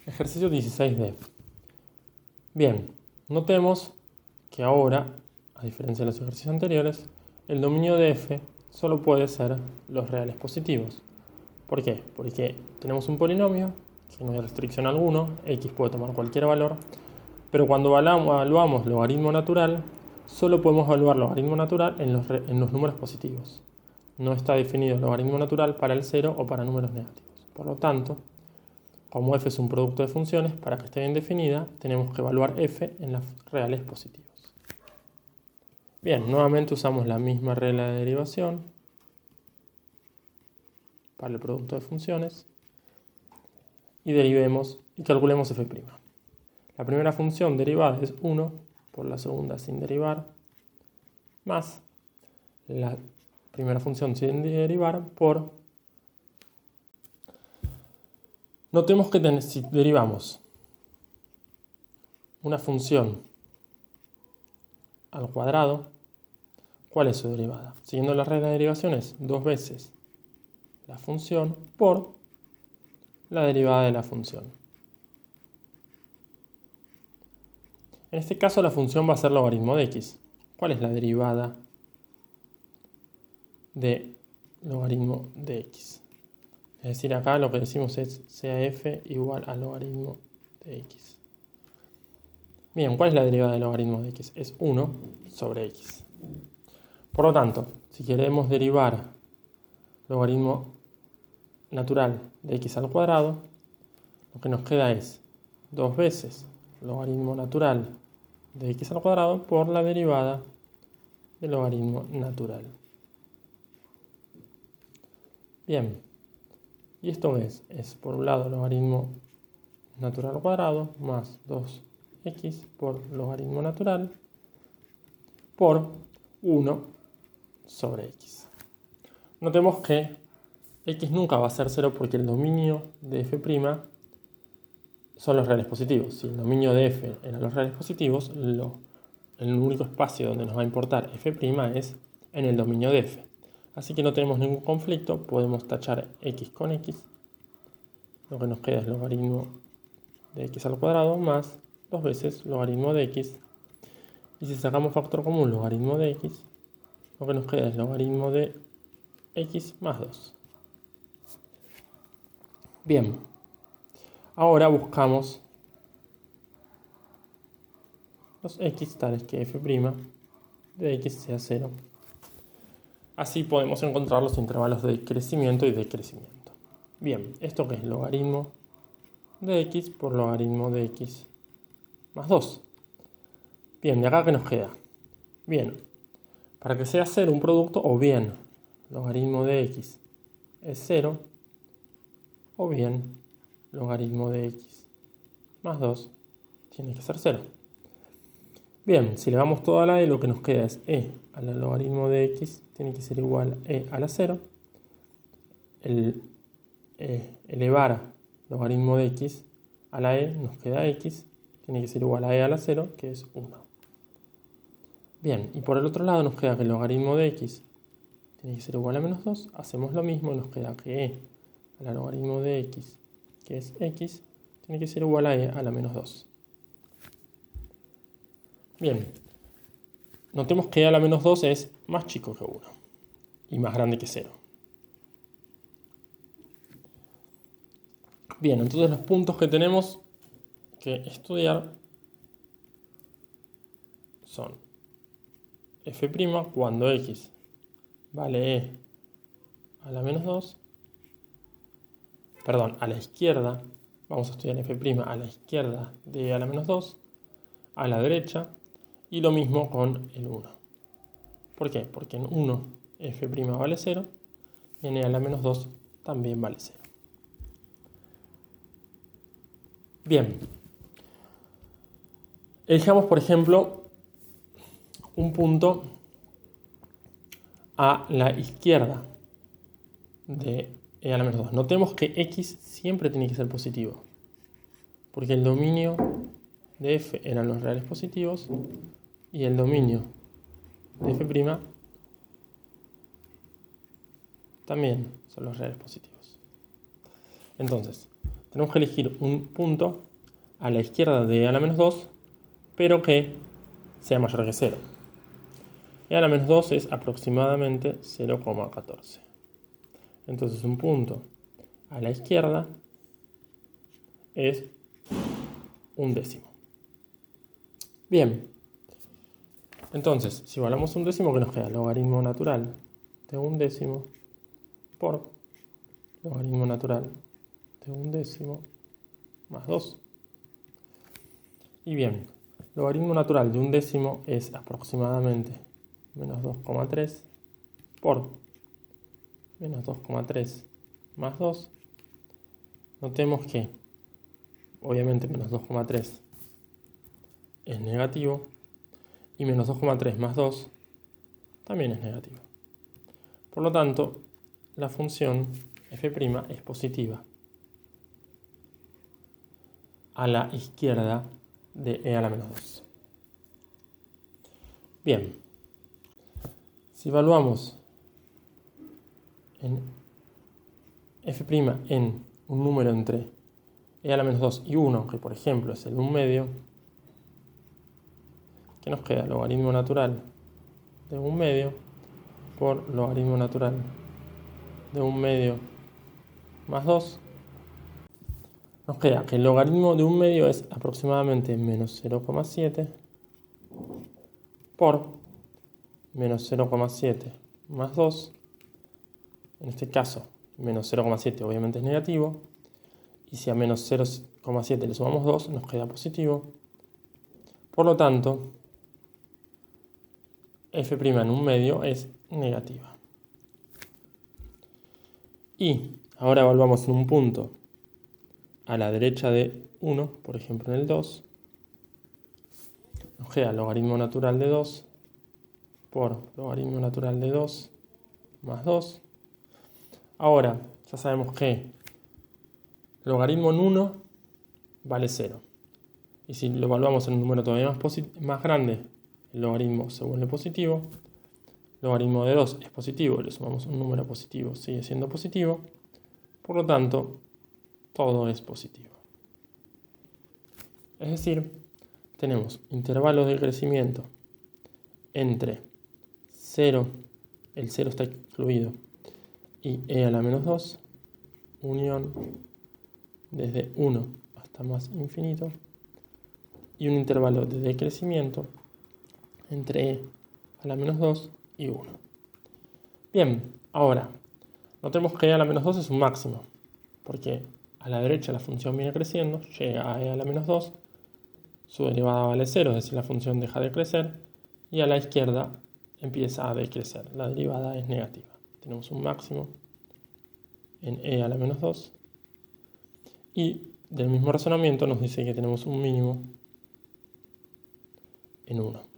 Ejercicio 16D. Bien, notemos que ahora, a diferencia de los ejercicios anteriores, el dominio de f solo puede ser los reales positivos. ¿Por qué? Porque tenemos un polinomio que no hay restricción alguna, x puede tomar cualquier valor, pero cuando evaluamos logaritmo natural, solo podemos evaluar logaritmo natural en los números positivos. No está definido el logaritmo natural para el 0 o para números negativos. Por lo tanto, como f es un producto de funciones, para que esté bien definida, tenemos que evaluar f en los reales positivos. Bien, nuevamente usamos la misma regla de derivación para el producto de funciones y derivemos y calculemos f'. La primera función derivada es 1 por la segunda sin derivar, más la primera función sin derivar por... Notemos que si derivamos una función al cuadrado, ¿cuál es su derivada? Siguiendo la regla de derivación es 2 veces la función por la derivada de la función. En este caso la función va a ser logaritmo de x. ¿Cuál es la derivada de logaritmo de x? Es decir, acá lo que decimos es sea f igual a logaritmo de x. Bien, ¿cuál es la derivada de logaritmo de x? Es 1 sobre x. Por lo tanto, si queremos derivar logaritmo natural de x al cuadrado, lo que nos queda es 2 veces logaritmo natural de x al cuadrado por la derivada del logaritmo natural. Bien, y esto es por un lado logaritmo natural al cuadrado más 2x por logaritmo natural por 1 sobre x. Notemos que x nunca va a ser 0 porque el dominio de f' son los reales positivos. Si el dominio de f eran los reales positivos, el único espacio donde nos va a importar f' es en el dominio de f. Así que no tenemos ningún conflicto, podemos tachar x con x. Lo que nos queda es logaritmo de x al cuadrado más 2 veces logaritmo de x. Y si sacamos factor común logaritmo de x, lo que nos queda es logaritmo de x más 2. Bien, ahora buscamos los x tales que f' de x sea 0. Así podemos encontrar los intervalos de crecimiento y decrecimiento. Bien, ¿esto qué es? Logaritmo de x por logaritmo de x más 2. Bien, ¿de acá qué nos queda? Bien, para que sea 0 un producto, o bien logaritmo de x es 0, o bien logaritmo de x más 2 tiene que ser 0. Bien, si le damos toda la e, lo que nos queda es e a la logaritmo de x tiene que ser igual a e a la 0. Elevar logaritmo de x a la e nos queda x, tiene que ser igual a e a la 0, que es 1. Bien, y por el otro lado nos queda que el logaritmo de x tiene que ser igual a menos 2. Hacemos lo mismo, nos queda que e a la logaritmo de x, que es x, tiene que ser igual a e a la menos 2. Bien, notemos que e a la menos 2 es más chico que 1 y más grande que 0. Bien, entonces los puntos que tenemos que estudiar son f' cuando x vale e a la menos 2, perdón, a la izquierda, vamos a estudiar f' a la izquierda de e a la menos 2, a la derecha, y lo mismo con el 1. ¿Por qué? Porque en 1 f' vale 0 y en e a la menos 2 también vale 0. Bien, elijamos por ejemplo un punto a la izquierda de e a la menos 2. Notemos que x siempre tiene que ser positivo, porque el dominio de f eran los reales positivos y el dominio de f' también son los reales positivos. Entonces, tenemos que elegir un punto a la izquierda de e a la menos 2, pero que sea mayor que 0. E a la menos 2 es aproximadamente 0,14. Entonces un punto a la izquierda es un décimo. Bien, entonces si evaluamos un décimo, ¿qué nos queda? Logaritmo natural de un décimo por logaritmo natural de un décimo más 2. Y bien, logaritmo natural de un décimo es aproximadamente menos 2,3 por menos 2,3 más 2. Notemos que, obviamente, menos 2,3 es negativo y menos 2,3 más 2 también es negativo. Por lo tanto, la función f' es positiva a la izquierda de e a la menos 2. Bien, si evaluamos en f' en un número entre e a la menos 2 y 1, que por ejemplo es el 1 medio, ¿qué nos queda? Logaritmo natural de 1 medio por logaritmo natural de 1 medio más 2. Nos queda que el logaritmo de 1 medio es aproximadamente menos 0,7 por menos 0,7 más 2. En este caso, menos 0,7 obviamente es negativo. Y si a menos 0,7 le sumamos 2, nos queda positivo. Por lo tanto, f' en 1 medio es negativa. Y ahora evaluamos en un punto a la derecha de 1, por ejemplo en el 2. Nos queda logaritmo natural de 2 por logaritmo natural de 2 más 2. Ahora, ya sabemos que logaritmo en 1 vale 0. Y si lo evaluamos en un número todavía más grande, el logaritmo se vuelve positivo. Logaritmo de 2 es positivo, le sumamos un número positivo, sigue siendo positivo. Por lo tanto, todo es positivo. Es decir, tenemos intervalos de crecimiento entre 0, el 0 está excluido, y e a la menos 2, unión desde 1 hasta más infinito, y un intervalo de decrecimiento entre e a la menos 2 y 1. Bien, ahora, notemos que e a la menos 2 es un máximo, porque a la derecha la función viene creciendo, llega a e a la menos 2, su derivada vale 0, es decir, la función deja de crecer, y a la izquierda empieza a decrecer, la derivada es negativa. Tenemos un máximo en e a la menos 2, y del mismo razonamiento nos dice que tenemos un mínimo en 1.